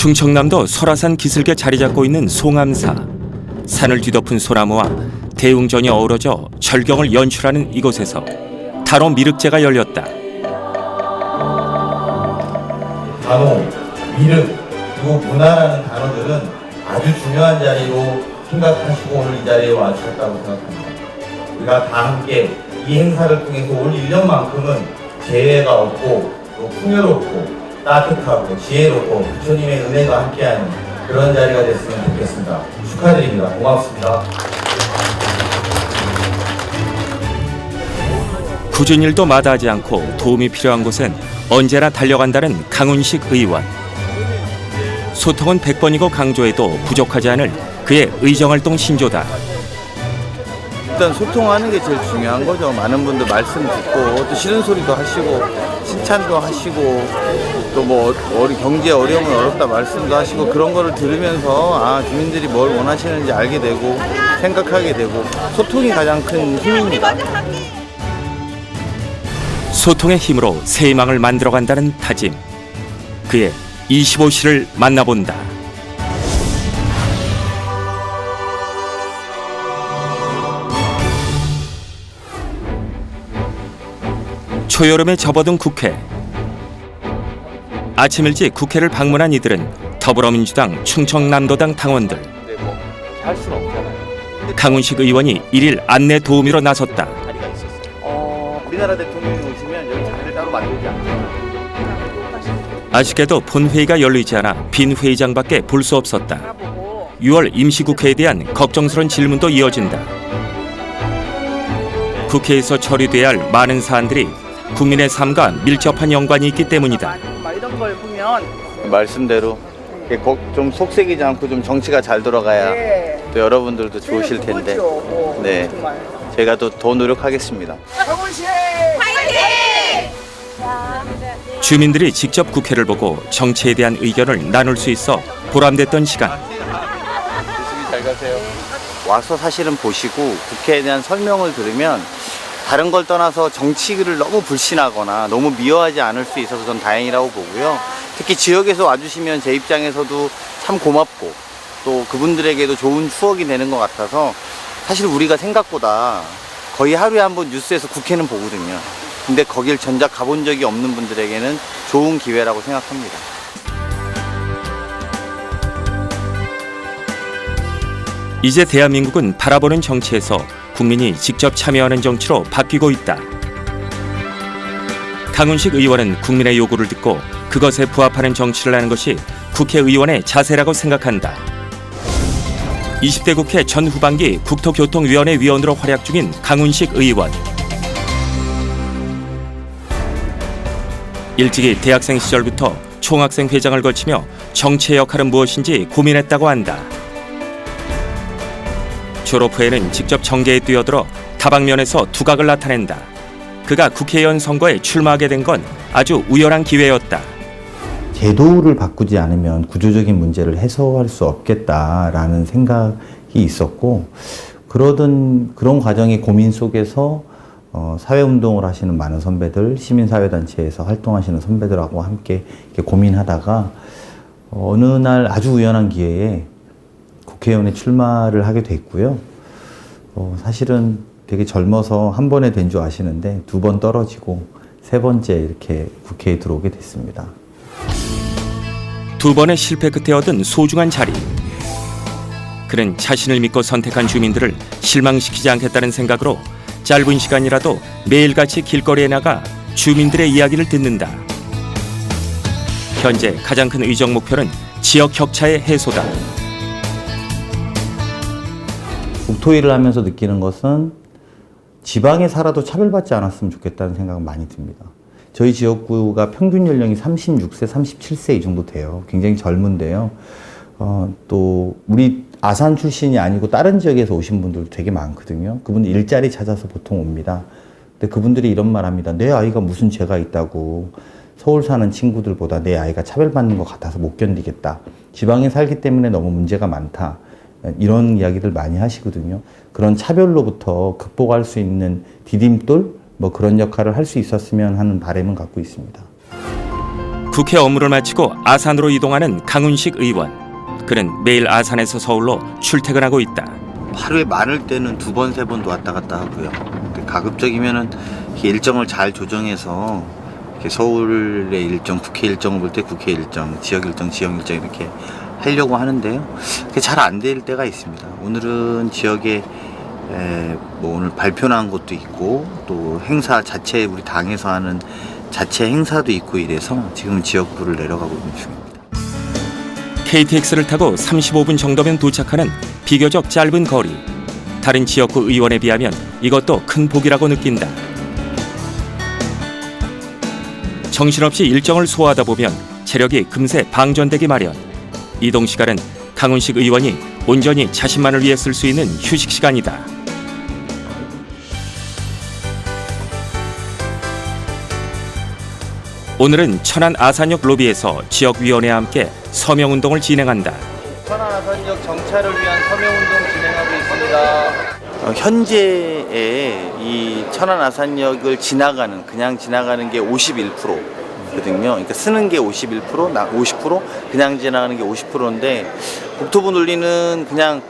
충청남도 설화산 기슭에 자리 잡고 있는 송암사. 산을 뒤덮은 소나무와 대웅전이 어우러져 절경을 연출하는 이곳에서 단오 미륵제가 열렸다. 단오, 미륵, 그리고 문화라는 단어들은 아주 중요한 자리로 생각하시고 오늘 이 자리에 와주셨다고 생각합니다. 우리가 다 함께 이 행사를 통해서 올 1년만큼은 재해가 없고 또 풍요롭고 따뜻하고 지혜롭고 부처님의 은혜가 함께하는 그런 자리가 됐으면 좋겠습니다. 축하드립니다. 고맙습니다. 굳은 일도 마다하지 않고 도움이 필요한 곳엔 언제나 달려간다는 강훈식 의원. 소통은 100번이고 강조해도 부족하지 않을 그의 의정활동 신조다. 일단 소통하는 게 제일 중요한 거죠. 많은 분들 말씀 듣고 또 싫은 소리도 하시고 칭찬도 하시고 또 뭐 경제 어려우면 어렵다 말씀도 하시고 그런 거를 들으면서 주민들이 뭘 원하시는지 알게 되고 생각하게 되고 소통이 가장 큰 힘입니다. 소통의 힘으로 새 희망을 만들어간다는 다짐. 그의 25시를 만나본다. 초여름에 접어든 국회. 아침 일찍 국회를 방문한 이들은 더불어민주당 충청남도당 당원들. 할 수는 없잖아요. 강훈식 의원이 일일 안내 도우미로 나섰다. 우리나라 대통령이 오시면 여기 자리를 따로 만들지 않죠. 아쉽게도 본회의가 열리지 않아 빈 회의장밖에 볼 수 없었다. 6월 임시국회에 대한 걱정스러운 질문도 이어진다. 국회에서 처리돼야 할 많은 사안들이 국민의 삶과 밀접한 연관이 있기 때문이다. 이런 걸 보면 말씀대로 좀 속색이지 않고 좀 정치가 잘 돌아가야 또 여러분들도 좋으실 텐데 네, 제가 또 더 노력하겠습니다. 주민들이 직접 국회를 보고 정치에 대한 의견을 나눌 수 있어 보람됐던 시간. 조심히 잘 가세요. 와서 사실은 보시고 국회에 대한 설명을 들으면 다른 걸 떠나서 정치를 너무 불신하거나 너무 미워하지 않을 수 있어서 전 다행이라고 보고요. 특히 지역에서 와주시면 제 입장에서도 참 고맙고 또 그분들에게도 좋은 추억이 되는 것 같아서 사실 우리가 생각보다 거의 하루에 한 번 뉴스에서 국회는 보거든요. 근데 거길 전작 가본 적이 없는 분들에게는 좋은 기회라고 생각합니다. 이제 대한민국은 바라보는 정치에서 국민이 직접 참여하는 정치로 바뀌고 있다. 강훈식 의원은 국민의 요구를 듣고 그것에 부합하는 정치를 하는 것이 국회의원의 자세라고 생각한다. 20대 국회 전 후반기 국토교통위원회 위원으로 활약 중인 강훈식 의원. 일찍이 대학생 시절부터 총학생 회장을 거치며 정치의 역할은 무엇인지 고민했다고 한다. 졸업 후에는 직접 정계에 뛰어들어 다방면에서 두각을 나타낸다. 그가 국회의원 선거에 출마하게 된 건 아주 우연한 기회였다. 제도를 바꾸지 않으면 구조적인 문제를 해소할 수 없겠다라는 생각이 있었고 그런 과정의 고민 속에서 사회운동을 하시는 많은 선배들, 시민사회단체에서 활동하시는 선배들하고 함께 이렇게 고민하다가 어느 날 아주 우연한 기회에 국회의원에 출마를 하게 됐고요. 사실은 되게 젊어서 한 번에 된 줄 아시는데 2번 떨어지고 3번째 이렇게 국회에 들어오게 됐습니다. 2번의 실패 끝에 얻은 소중한 자리. 그는 자신을 믿고 선택한 주민들을 실망시키지 않겠다는 생각으로 짧은 시간이라도 매일같이 길거리에 나가 주민들의 이야기를 듣는다. 현재 가장 큰 의정 목표는 지역 격차의 해소다. 국토일을 하면서 느끼는 것은 지방에 살아도 차별받지 않았으면 좋겠다는 생각은 많이 듭니다. 저희 지역구가 평균 연령이 36세, 37세 이 정도 돼요. 굉장히 젊은데요. 또 우리 아산 출신이 아니고 다른 지역에서 오신 분들도 되게 많거든요. 그분들 일자리 찾아서 보통 옵니다. 근데 그분들이 이런 말 합니다. 내 아이가 무슨 죄가 있다고 서울 사는 친구들보다 내 아이가 차별받는 것 같아서 못 견디겠다. 지방에 살기 때문에 너무 문제가 많다. 이런 이야기들 많이 하시거든요. 그런 차별로부터 극복할 수 있는 디딤돌? 그런 역할을 할 수 있었으면 하는 바람은 갖고 있습니다. 국회 업무를 마치고 아산으로 이동하는 강훈식 의원. 그는 매일 아산에서 서울로 출퇴근하고 있다. 하루에 많을 때는 2번, 3번도 왔다 갔다 하고요. 근데 가급적이면은 이렇게 일정을 잘 조정해서 이렇게 서울의 일정, 국회 일정을 볼 때 국회 일정, 지역 일정, 지역 일정 이렇게 하려고 하는데요. 그게 잘 안 될 때가 있습니다. 오늘은 지역에 뭐 오늘 발표난 것도 있고 또 행사 자체 우리 당에서 하는 자체 행사도 있고 이래서 지금 지역구를 내려가고 있는 중입니다. KTX를 타고 35분 정도면 도착하는 비교적 짧은 거리. 다른 지역구 의원에 비하면 이것도 큰 복이라고 느낀다. 정신없이 일정을 소화하다 보면 체력이 금세 방전되기 마련. 이동 시간은 강훈식 의원이 온전히 자신만을 위해 쓸 수 있는 휴식 시간이다. 오늘은 천안 아산역 로비에서 지역위원회와 함께 서명운동을 진행한다. 천안 아산역 정차를 위한 서명운동 진행하고 있습니다. 현재의 이 천안 아산역을 그냥 지나가는 게 51%거든요. 그러니까 쓰는 게 51%, 50%, 그냥 지나가는 게 50%인데 국토부 논리는 그냥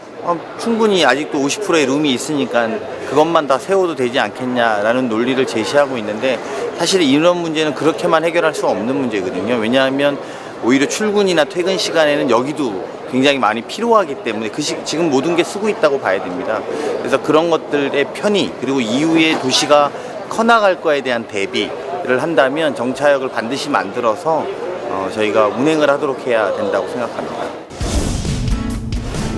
충분히 아직도 50%의 룸이 있으니까 그것만 다 세워도 되지 않겠냐라는 논리를 제시하고 있는데 사실 이런 문제는 그렇게만 해결할 수 없는 문제거든요. 왜냐하면 오히려 출근이나 퇴근 시간에는 여기도 굉장히 많이 필요하기 때문에 지금 모든 게 쓰고 있다고 봐야 됩니다. 그래서 그런 것들의 편의 그리고 이후에 도시가 커나갈 거에 대한 대비를 한다면 정차역을 반드시 만들어서 저희가 운행을 하도록 해야 된다고 생각합니다.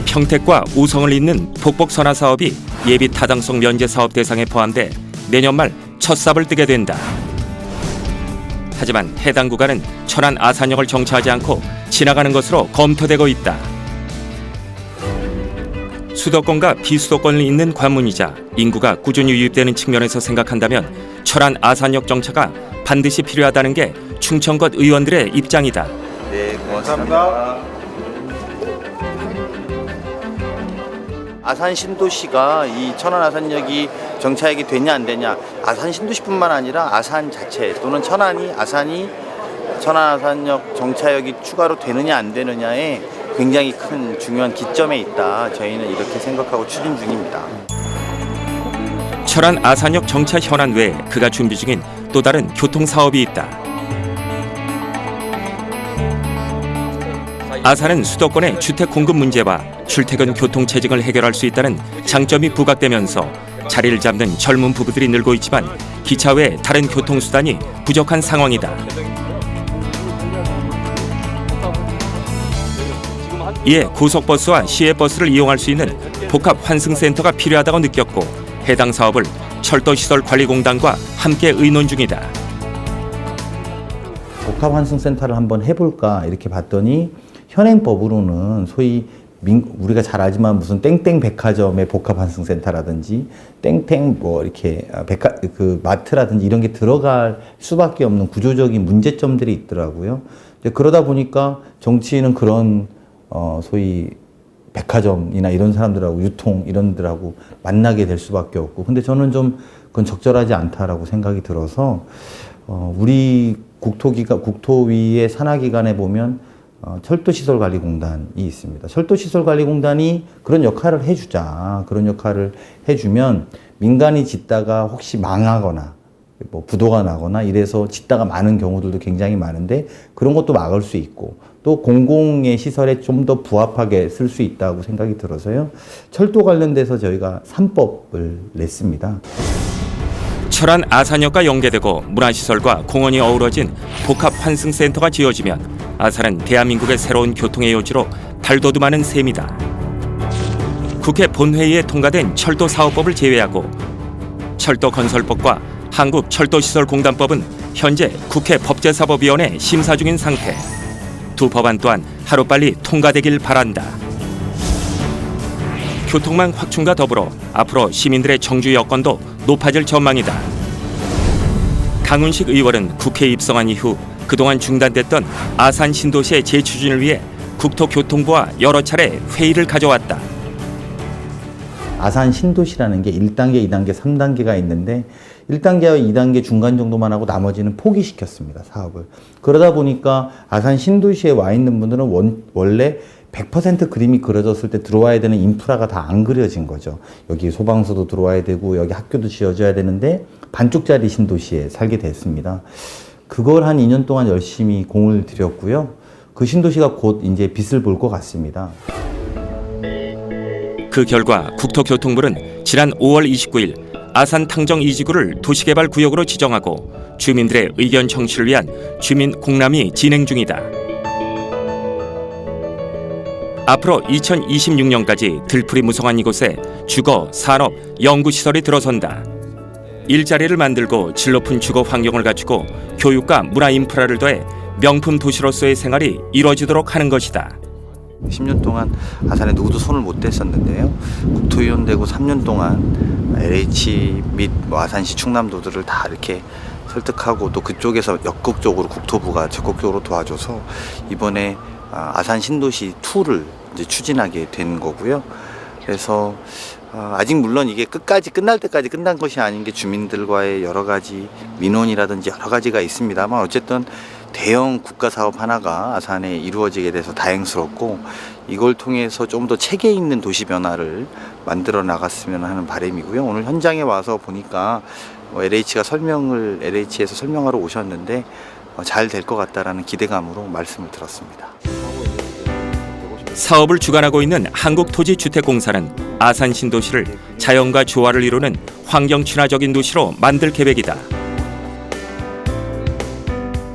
평택과 우성을 잇는 북북선화 사업이 예비 타당성 면제 사업 대상에 포함돼 내년 말 첫 삽을 뜨게 된다. 하지만 해당 구간은 천안 아산역을 정차하지 않고 지나가는 것으로 검토되고 있다. 수도권과 비수도권을 잇는 관문이자 인구가 꾸준히 유입되는 측면에서 생각한다면 천안 아산역 정차가 반드시 필요하다는 게 충청권 의원들의 입장이다. 네, 고맙습니다. 아산 신도시가 이 천안 아산역이 정차역이 되냐 안 되냐, 아산 신도시뿐만 아니라 아산 자체 또는 아산이 천안 아산역 정차역이 추가로 되느냐 안 되느냐에 굉장히 큰 중요한 기점에 있다. 저희는 이렇게 생각하고 추진 중입니다. 천안 아산역 정차 현안 외에 그가 준비 중인 또 다른 교통 사업이 있다. 아산은 수도권의 주택 공급 문제와 출퇴근 교통 체증을 해결할 수 있다는 장점이 부각되면서 자리를 잡는 젊은 부부들이 늘고 있지만 기차 외 다른 교통수단이 부족한 상황이다. 이에 고속버스와 시외버스를 이용할 수 있는 복합 환승센터가 필요하다고 느꼈고 해당 사업을 철도시설관리공단과 함께 의논 중이다. 복합 환승센터를 한번 해볼까 이렇게 봤더니 현행법으로는 소위 우리가 잘 알지만 무슨 땡땡 백화점의 복합 환승센터라든지 땡땡 뭐 이렇게 마트라든지 이런 게 들어갈 수밖에 없는 구조적인 문제점들이 있더라고요. 그러다 보니까 정치인은 그런 소위 백화점이나 이런 사람들하고 유통 이런 데하고 만나게 될 수밖에 없고, 근데 저는 좀 그건 적절하지 않다라고 생각이 들어서 우리 국토위의 산하기관에 보면 철도시설관리공단이 있습니다. 철도시설관리공단이 그런 역할을 해주자. 그런 역할을 해주면 민간이 짓다가 혹시 망하거나 뭐 부도가 나거나 이래서 짓다가 많은 경우들도 굉장히 많은데 그런 것도 막을 수 있고 또 공공의 시설에 좀 더 부합하게 쓸 수 있다고 생각이 들어서요. 철도 관련돼서 저희가 3법을 냈습니다. 천안 아산역과 연계되고 문화시설과 공원이 어우러진 복합 환승센터가 지어지면 아산은 대한민국의 새로운 교통의 요지로 발돋움하는 셈이다. 국회 본회의에 통과된 철도사업법을 제외하고 철도건설법과 한국철도시설공단법은 현재 국회 법제사법위원회 심사 중인 상태. 두 법안 또한 하루빨리 통과되길 바란다. 교통망 확충과 더불어 앞으로 시민들의 정주 여건도 높아질 전망이다. 강훈식 의원은 국회에 입성한 이후 그동안 중단됐던 아산 신도시의 재추진을 위해 국토교통부와 여러 차례 회의를 가져왔다. 아산 신도시라는 게 1단계, 2단계, 3단계가 있는데 1단계와 2단계 중간 정도만 하고 나머지는 포기시켰습니다, 사업을. 그러다 보니까 아산 신도시에 와 있는 분들은 원래 100% 그림이 그려졌을 때 들어와야 되는 인프라가 다 안 그려진 거죠. 여기 소방서도 들어와야 되고 여기 학교도 지어져야 되는데 반쪽짜리 신도시에 살게 됐습니다. 그걸 한 2년 동안 열심히 공을 들였고요. 그 신도시가 곧 이제 빛을 볼 것 같습니다. 그 결과 국토교통부는 지난 5월 29일 아산 탕정 2지구를 도시개발구역으로 지정하고 주민들의 의견 청취를 위한 주민 공람이 진행 중이다. 앞으로 2026년까지 들풀이 무성한 이곳에 주거, 산업, 연구시설이 들어선다. 일자리를 만들고 질 높은 주거 환경을 갖추고 교육과 문화 인프라를 더해 명품 도시로서의 생활이 이루어지도록 하는 것이다. 10년 동안 아산에 누구도 손을 못 댔었는데요. 국토위원 되고 3년 동안 LH 및 아산시 충남도들을 다 이렇게 설득하고 또 그쪽에서 적극적으로 국토부가 적극적으로 도와줘서 이번에 아산 신도시 2를 이제 추진하게 된 거고요. 그래서 아직 물론 이게 끝까지 끝날 때까지 끝난 것이 아닌 게 주민들과의 여러 가지 민원이라든지 여러 가지가 있습니다만 어쨌든 대형 국가 사업 하나가 아산에 이루어지게 돼서 다행스럽고 이걸 통해서 좀 더 체계 있는 도시 변화를 만들어 나갔으면 하는 바람이고요. 오늘 현장에 와서 보니까 LH에서 설명하러 오셨는데 잘 될 것 같다라는 기대감으로 말씀을 들었습니다. 사업을 주관하고 있는 한국토지주택공사는 아산 신도시를 자연과 조화를 이루는 환경 친화적인 도시로 만들 계획이다.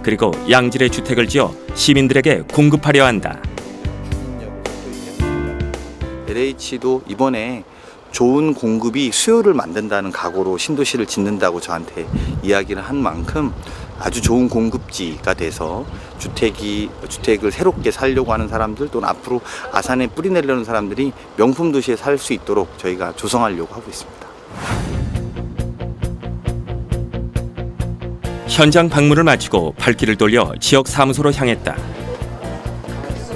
그리고 양질의 주택을 지어 시민들에게 공급하려 한다. LH도 이번에 좋은 공급이 수요를 만든다는 각오로 신도시를 짓는다고 저한테 이야기를 한 만큼 아주 좋은 공급지가 돼서 주택을 새롭게 살려고 하는 사람들 또는 앞으로 아산에 뿌리 내려는 사람들이 명품 도시에 살 수 있도록 저희가 조성하려고 하고 있습니다. 현장 방문을 마치고 발길을 돌려 지역 사무소로 향했다.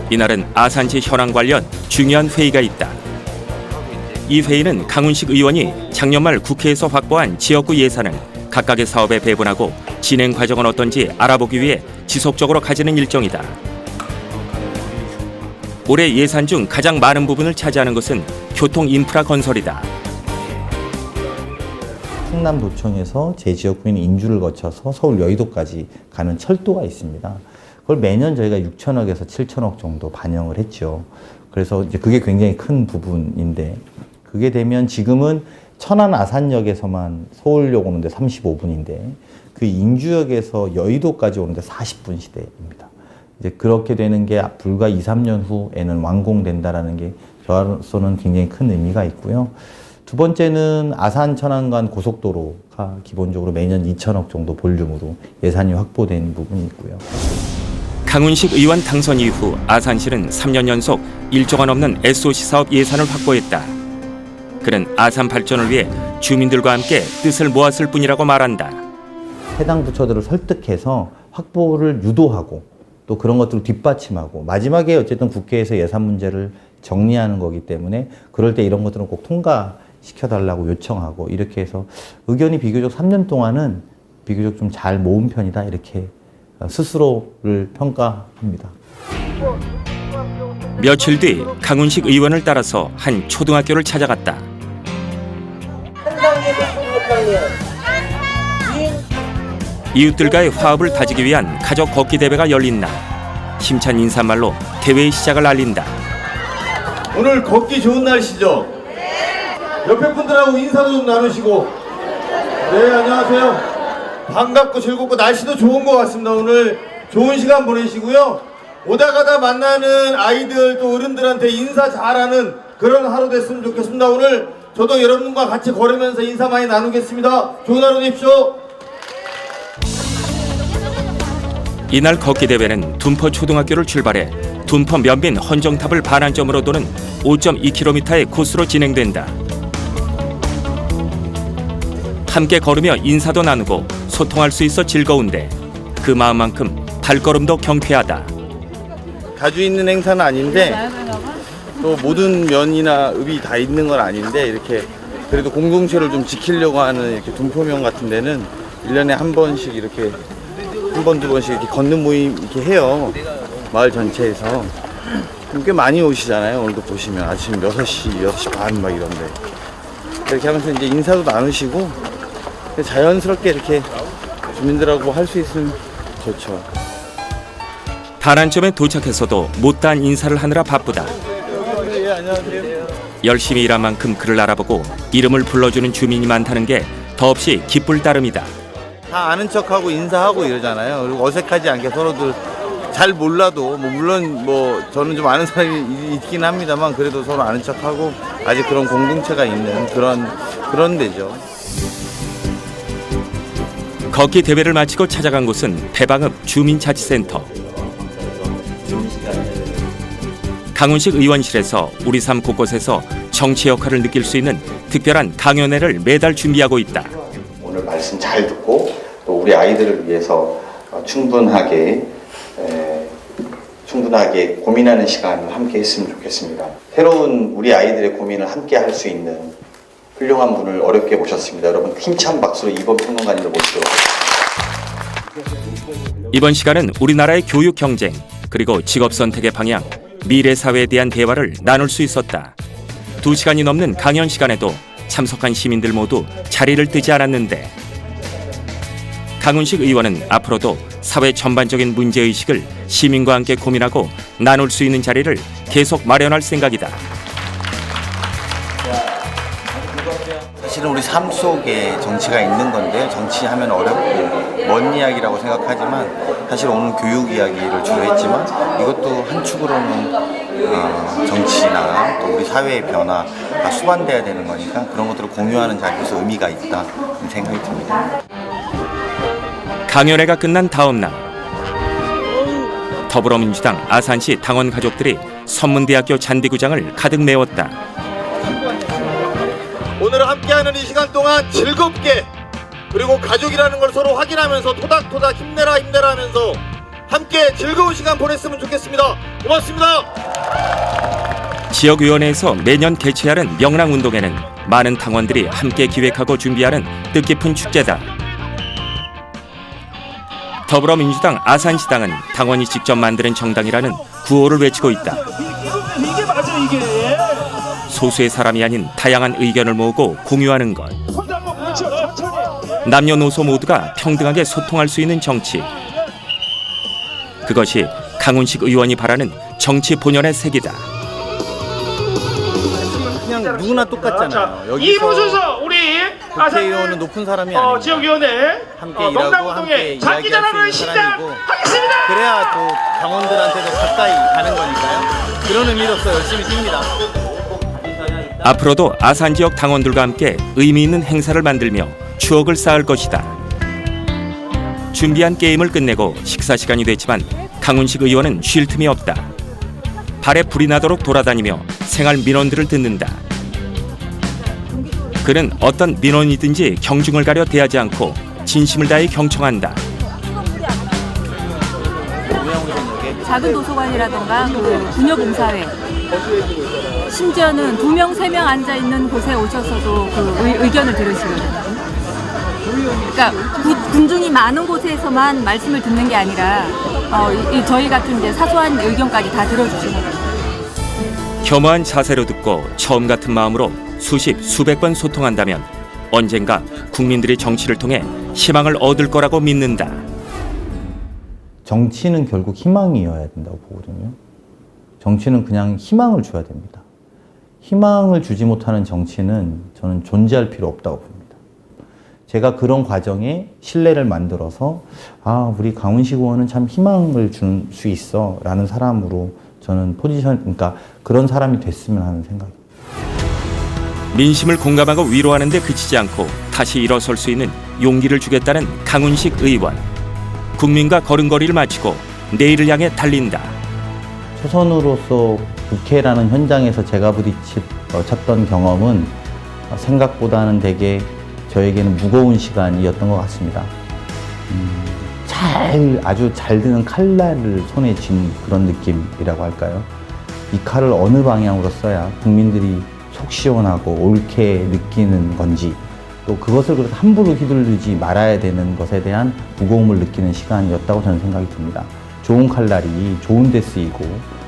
이날은 아산시 현황 관련 중요한 회의가 있다. 이 회의는 강훈식 의원이 작년 말 국회에서 확보한 지역구 예산을 각각의 사업에 배분하고 진행 과정은 어떤지 알아보기 위해 지속적으로 가지는 일정이다. 올해 예산 중 가장 많은 부분을 차지하는 것은 교통 인프라 건설이다. 충남도청에서 제 지역구인 인주를 거쳐서 서울 여의도까지 가는 철도가 있습니다. 그걸 매년 저희가 6천억에서 7천억 정도 반영을 했죠. 그래서 이제 그게 굉장히 큰 부분인데 그게 되면 지금은 천안 아산역에서만 서울역 오는데 35분인데 그 인주역에서 여의도까지 오는데 40분 시대입니다. 이제 그렇게 되는 게 불과 2, 3년 후에는 완공된다라는 게 저로서는 굉장히 큰 의미가 있고요. 두 번째는 아산 천안간 고속도로가 기본적으로 매년 2천억 정도 볼륨으로 예산이 확보된 부분이 있고요. 강훈식 의원 당선 이후 아산시는 3년 연속 1조가 넘는 SOC 사업 예산을 확보했다. 그는 아산 발전을 위해 주민들과 함께 뜻을 모았을 뿐이라고 말한다. 해당 부처들을 설득해서 확보를 유도하고 또 그런 것들을 뒷받침하고 마지막에 어쨌든 국회에서 예산 문제를 정리하는 거기 때문에 그럴 때 이런 것들은 꼭 통과시켜달라고 요청하고 이렇게 해서 의견이 비교적 3년 동안은 비교적 좀 잘 모은 편이다 이렇게 스스로를 평가합니다. 며칠 뒤 강훈식 의원을 따라서 한 초등학교를 찾아갔다. 이웃들과의 화합을 다지기 위한 가족 걷기 대회가 열린 날 힘찬 인사말로 대회의 시작을 알린다. 오늘 걷기 좋은 날씨죠? 옆에 분들하고 인사도 좀 나누시고. 네, 안녕하세요. 반갑고 즐겁고 날씨도 좋은 것 같습니다. 오늘 좋은 시간 보내시고요. 오다 가다 만나는 아이들 또 어른들한테 인사 잘하는 그런 하루 됐으면 좋겠습니다. 오늘 저도 여러분과 같이 걸으면서 인사 많이 나누겠습니다. 좋은 하루 되십시오. 이날 걷기 대회는 둔포 초등학교를 출발해 둔포 면빈 헌정탑을 반환점으로 도는 5.2km의 코스로 진행된다. 함께 걸으며 인사도 나누고 소통할 수 있어 즐거운데 그 마음만큼 발걸음도 경쾌하다. 자주 있는 행사는 아닌데 또 모든 면이나 읍이 다 있는 건 아닌데 이렇게 그래도 공동체를 좀 지키려고 하는 이렇게 분포명 같은 데는 1년에 한 번씩 이렇게 한 번, 두 번씩 이렇게 걷는 모임 이렇게 해요. 마을 전체에서. 꽤 많이 오시잖아요. 오늘도 보시면 아침 6시, 6시 반 막 이런데. 이렇게 하면서 이제 인사도 나누시고 자연스럽게 이렇게 주민들하고 할 수 있으면 좋죠. 단안점에 도착해서도 못다한 인사를 하느라 바쁘다. 예, 안녕하세요. 열심히 일한 만큼 그를 알아보고 이름을 불러주는 주민이 많다는 게 더없이 기쁠 따름이다. 다 아는 척하고 인사하고 이러잖아요. 그리고 어색하지 않게 서로들 잘 몰라도 물론 저는 좀 아는 사람이 있긴 합니다만 그래도 서로 아는 척하고 아직 그런 공동체가 있는 그런 데죠. 걷기 대회를 마치고 찾아간 곳은 배방읍 주민자치센터. 강훈식 의원실에서 우리 삶 곳곳에서 정치 역할을 느낄 수 있는 특별한 강연회를 매달 준비하고 있다. 오늘 말씀 잘 듣고 또 우리 아이들을 위해서 충분하게 고민하는 시간을 함께 했으면 좋겠습니다. 새로운 우리 아이들의 고민을 함께 할 수 있는 훌륭한 분을 어렵게 모셨습니다. 여러분 힘찬 박수로 이번 평론가님을 모시도록 하겠습니다. 이번 시간은 우리나라의 교육 경쟁 그리고 직업 선택의 방향, 미래 사회에 대한 대화를 나눌 수 있었다. 2시간이 넘는 강연 시간에도 참석한 시민들 모두 자리를 뜨지 않았는데 강훈식 의원은 앞으로도 사회 전반적인 문제의식을 시민과 함께 고민하고 나눌 수 있는 자리를 계속 마련할 생각이다. 사실은 우리 삶 속에 정치가 있는 건데 정치하면 어렵고 먼 이야기라고 생각하지만 사실 오늘 교육 이야기를 주로 했지만 이것도 한 축으로는 정치나 또 우리 사회의 변화가 수반돼야 되는 거니까 그런 것들을 공유하는 자리에서 의미가 있다 생각이 듭니다. 강연회가 끝난 다음 날 더불어민주당 아산시 당원 가족들이 선문대학교 잔디구장을 가득 메웠다. 오늘 함께하는 이 시간 동안 즐겁게 그리고 가족이라는 걸 서로 확인하면서 토닥토닥 힘내라 하면서 함께 즐거운 시간 보냈으면 좋겠습니다. 고맙습니다. 지역위원회에서 매년 개최하는 명랑운동회는 많은 당원들이 함께 기획하고 준비하는 뜻깊은 축제다. 더불어민주당 아산시당은 당원이 직접 만드는 정당이라는 구호를 외치고 있다. 이게 맞아 이게. 소수의 사람이 아닌 다양한 의견을 모으고 공유하는 것. 손 한번 붙여 천천히. 남녀노소 모두가 평등하게 소통할 수 있는 정치. 그것이 강훈식 의원이 바라는 정치 본연의 색이다. 그냥 누구나 똑같잖아요. 이부수서 우리 국회의원은 높은 사람이 아니고 지역위원회 함께 일하고 명랑운동회 함께 장기자랑을 이야기할 수 있는 사람이고 시작하겠습니다. 그래야 또 당원들한테도 가까이 가는 거니까요. 그런 의미로서 열심히 뜁니다. 앞으로도 아산 지역 당원들과 함께 의미 있는 행사를 만들며 추억을 쌓을 것이다. 준비한 게임을 끝내고 식사 시간이 됐지만 강훈식 의원은 쉴 틈이 없다. 발에 불이 나도록 돌아다니며 생활 민원들을 듣는다. 그는 어떤 민원이든지 경중을 가려 대하지 않고 진심을 다해 경청한다. 작은 도서관이라던가 그 부녀봉사회 심지어는 2명, 3명 앉아있는 곳에 오셔서도 그 의견을 들으시거든요. 그러니까 군중이 많은 곳에서만 말씀을 듣는 게 아니라 저희 같은 이제 사소한 의견까지 다 들어주시는 거예요. 겸허한 자세로 듣고 처음 같은 마음으로 수십, 수백 번 소통한다면 언젠가 국민들이 정치를 통해 희망을 얻을 거라고 믿는다. 정치는 결국 희망이어야 된다고 보거든요. 정치는 그냥 희망을 줘야 됩니다. 희망을 주지 못하는 정치는 저는 존재할 필요 없다고 봅니다. 제가 그런 과정에 신뢰를 만들어서 우리 강훈식 의원은 참 희망을 줄 수 있어 라는 사람으로 저는 그러니까 그런 사람이 됐으면 하는 생각입니다. 민심을 공감하고 위로하는 데 그치지 않고 다시 일어설 수 있는 용기를 주겠다는 강훈식 의원. 국민과 걸음걸이를 마치고 내일을 향해 달린다. 초선으로서 국회라는 현장에서 제가 부딪혔던 경험은 생각보다는 되게 저에게는 무거운 시간이었던 것 같습니다. 아주 잘 드는 칼날을 손에 쥔 그런 느낌이라고 할까요? 이 칼을 어느 방향으로 써야 국민들이 속 시원하고 옳게 느끼는 건지, 또 그것을 그래서 함부로 휘둘르지 말아야 되는 것에 대한 무거움을 느끼는 시간이었다고 저는 생각이 듭니다. 좋은 칼날이 좋은 데 쓰이고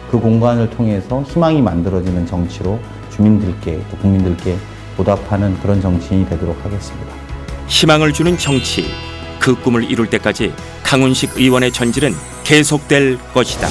그 공간을 통해서 희망이 만들어지는 정치로 주민들께 또 국민들께 보답하는 그런 정치인이 되도록 하겠습니다. 희망을 주는 정치, 그 꿈을 이룰 때까지 강훈식 의원의 전질은 계속될 것이다.